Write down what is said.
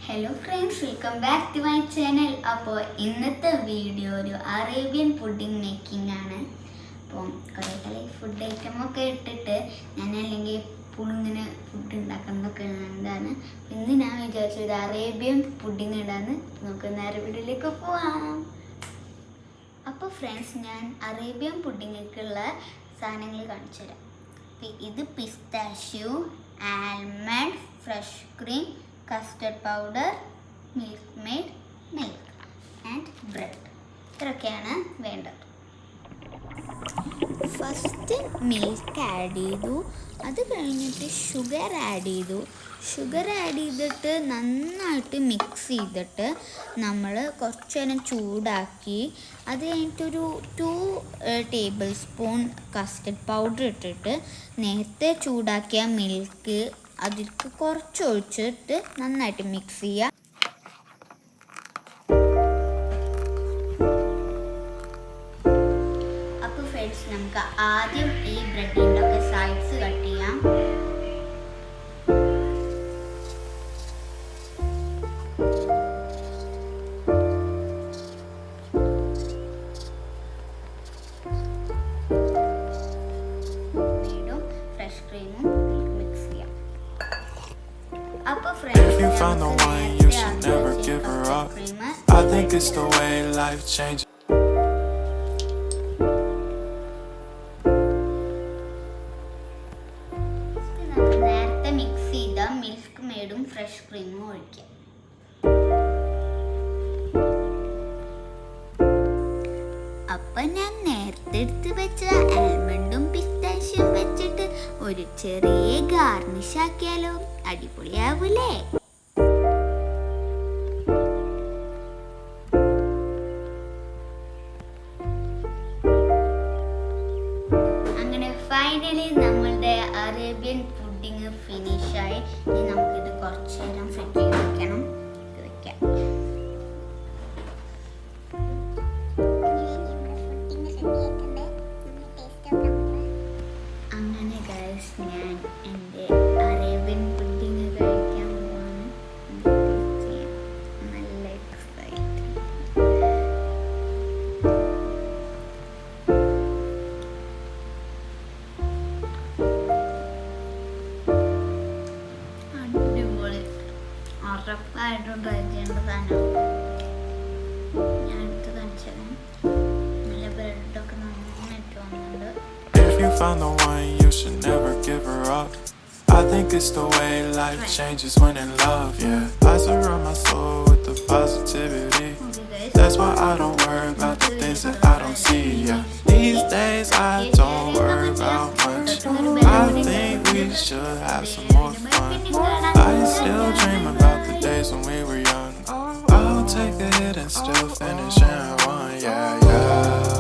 Hello friends, welcome back to my channel. അപ്പോൾ ഇന്നത്തെ video ഒരു അറേബ്യൻ പുഡിംഗ് മേക്കിംഗ് ആണ്. അപ്പം കുറേ ഫുഡ് ഐറ്റമൊക്കെ ഇട്ടിട്ട് ഞാൻ അല്ലെങ്കിൽ പുളിങ്ങനെ ഫുഡ് ഉണ്ടാക്കുന്നതൊക്കെ എന്താണ്. ഇന്ന് ഞാൻ വിചാരിച്ചു ഒരു അറേബ്യൻ പുഡിംഗ് ഇടാന്ന്. നമുക്ക് നേരെ വീഡിയോയിലേക്ക് പോവാം. അപ്പോൾ ഫ്രണ്ട്സ്, ഞാൻ അറേബ്യൻ പുഡിങ്ങിലേക്കുള്ള സാധനങ്ങൾ കാണിച്ചു തരാം. ഇത് pistachio, almond, fresh cream, custard powder, milk made, milk and bread. ഇത്രയൊക്കെയാണ് വേണ്ടത്. ഫസ്റ്റ് മിൽക്ക് ആഡ് ചെയ്തു, അത് കഴിഞ്ഞിട്ട് ഷുഗർ ആഡ് ചെയ്തു. ഷുഗർ ആഡ് ചെയ്തിട്ട് നന്നായിട്ട് മിക്സ് ചെയ്തിട്ട് നമ്മൾ കുറച്ച് നേരം ചൂടാക്കി. അത് കഴിഞ്ഞിട്ടൊരു 2 ടേബിൾ സ്പൂൺ കസ്റ്റർഡ് പൗഡർ ഇട്ടിട്ട് നേരത്തെ ചൂടാക്കിയ മിൽക്ക് അതിലേക്ക് കുറച്ച് ഒഴിച്ചിട്ട് നന്നായിട്ട് മിക്സ് ചെയ്യുക. അപ്പോൾ ഫ്രണ്ട്സ്, നമുക്ക് ആദ്യം ഈ ബ്രെഡിൻ്റെ ഒക്കെ സൈഡ്സ് കട്ട് ചെയ്യാം. ഫ്രഷ് ക്രീമും മിക്സ് ചെയ്യാം. If you find the one, you should never give her up. I think it's the way life changes. നേരത്തെ മിക്സ് ചെയ്ത മിൽക്ക് മെയ്ഡും ഫ്രഷ് ക്രീമും ഒഴിക്കാം. അപ്പം ഞാൻ നേരത്തെ എടുത്ത് വെച്ച ആൽമണ്ടും പിസ്താഷ്യം വെച്ചിട്ട് ഒരു ചെറിയ ഗാർണിഷ് ആക്കിയാലോ? അടിപൊളിയാവൂലേ? അങ്ങനെ ഫൈനലി നമ്മളുടെ അറേബ്യൻ പുഡിങ് ഫിനിഷായി. ഇനി നമുക്കിത് കുറച്ച് നേരം ഫ്രിഡ്ജിൽ വെക്കണം. ഇത് വെക്കാം. അങ്ങനെ ഗൈസ്, ഞാൻ എൻ്റെ അറേബ്യൻ പുഡിങ് കഴിക്കാൻ പോവാണ്. നല്ല എക്സൈറ്റ്. അടിപൊളി, ഉറപ്പായിട്ടും ട്രൈ ചെയ്യേണ്ട സാധനം. ഞാൻ എടുത്ത് കാണിച്ചത് നല്ല ബ്രെഡൊക്കെ നന്നായിട്ട് വന്നിട്ടുണ്ട്. If you find the one, you should never give her up. I think it's the way life changes when in love, yeah. I surround my soul with the positivity. That's why I don't worry about the things that I don't see, yeah. These days I don't worry about much. I think we should have some more fun. I still dream about the days when we were young. I'll take a hit and still finish in one, yeah, yeah.